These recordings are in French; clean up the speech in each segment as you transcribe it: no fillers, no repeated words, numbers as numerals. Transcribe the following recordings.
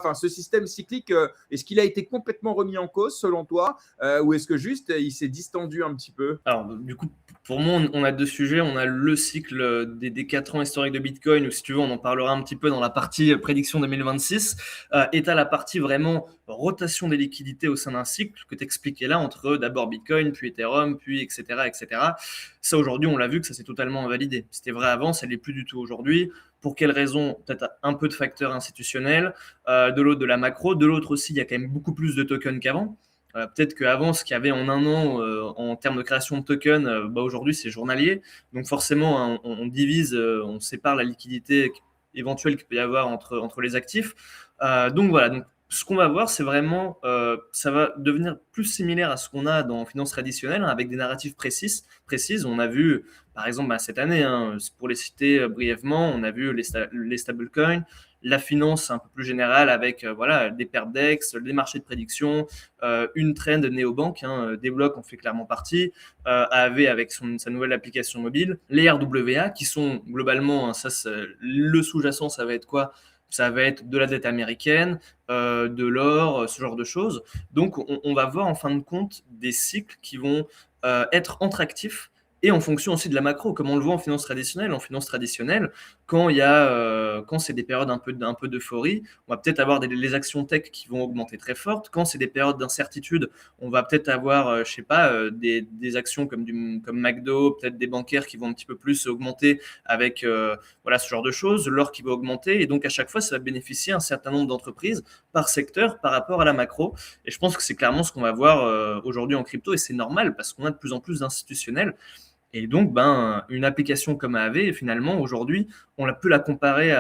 Enfin, ce système cyclique, est-ce qu'il a été complètement remis en cause selon toi, ou est-ce que juste il s'est distendu un petit peu? Alors, du coup, pour moi, on a deux sujets. On a le cycle des 4 ans historiques de Bitcoin, où si tu veux, on en parlera un petit peu dans la partie prédiction 2026. Et tu as la partie vraiment rotation des liquidités au sein d'un cycle que tu expliquais là, entre d'abord Bitcoin, puis Ethereum, puis etc. etc. Ça, aujourd'hui, on l'a vu que ça s'est totalement invalidé. C'était vrai avant, ça ne l'est plus du tout aujourd'hui. Pour quelles raisons? Peut-être un peu de facteurs institutionnels, de l'autre de la macro, de l'autre aussi, il y a quand même beaucoup plus de tokens qu'avant. Peut-être qu'avant, ce qu'il y avait en un an en termes de création de tokens, aujourd'hui, c'est journalier. Donc forcément, hein, on divise, on sépare la liquidité éventuelle qu'il peut y avoir entre les actifs. Donc voilà, donc, ce qu'on va voir, c'est vraiment, ça va devenir plus similaire à ce qu'on a dans finance traditionnelle, hein, avec des narratifs précises. On a vu, par exemple, cette année, hein, pour les citer brièvement, on a vu les stablecoins, la finance un peu plus générale avec voilà, des paires d'ex, des marchés de prédiction, une trend néobanque, hein, Desblocs en fait clairement partie, AAV avec sa nouvelle application mobile, les RWA qui sont globalement, hein, le sous-jacent, ça va être quoi? Ça va être de la dette américaine, de l'or, ce genre de choses. Donc on va voir en fin de compte des cycles qui vont être entre actifs et en fonction aussi de la macro, comme on le voit en finance traditionnelle. En finance traditionnelle, quand c'est des périodes un peu d'euphorie, on va peut-être avoir les actions tech qui vont augmenter très fortes. Quand c'est des périodes d'incertitude, on va peut-être avoir, je sais pas, des actions comme McDo, peut-être des bancaires qui vont un petit peu plus augmenter avec voilà, ce genre de choses, l'or qui va augmenter. Et donc à chaque fois, ça va bénéficier à un certain nombre d'entreprises par secteur par rapport à la macro. Et je pense que c'est clairement ce qu'on va voir aujourd'hui en crypto. Et c'est normal parce qu'on a de plus en plus d'institutionnels. Et donc, une application comme AAV, finalement, aujourd'hui, peut la comparer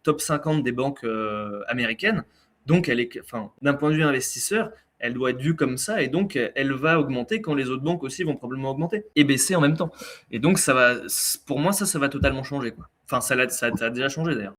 top 50 des banques américaines. Donc, enfin, d'un point de vue investisseur, elle doit être vue comme ça. Et donc, elle va augmenter quand les autres banques aussi vont probablement augmenter et baisser en même temps. Et donc, pour moi, ça va totalement changer, quoi. Enfin, ça a déjà changé d'ailleurs.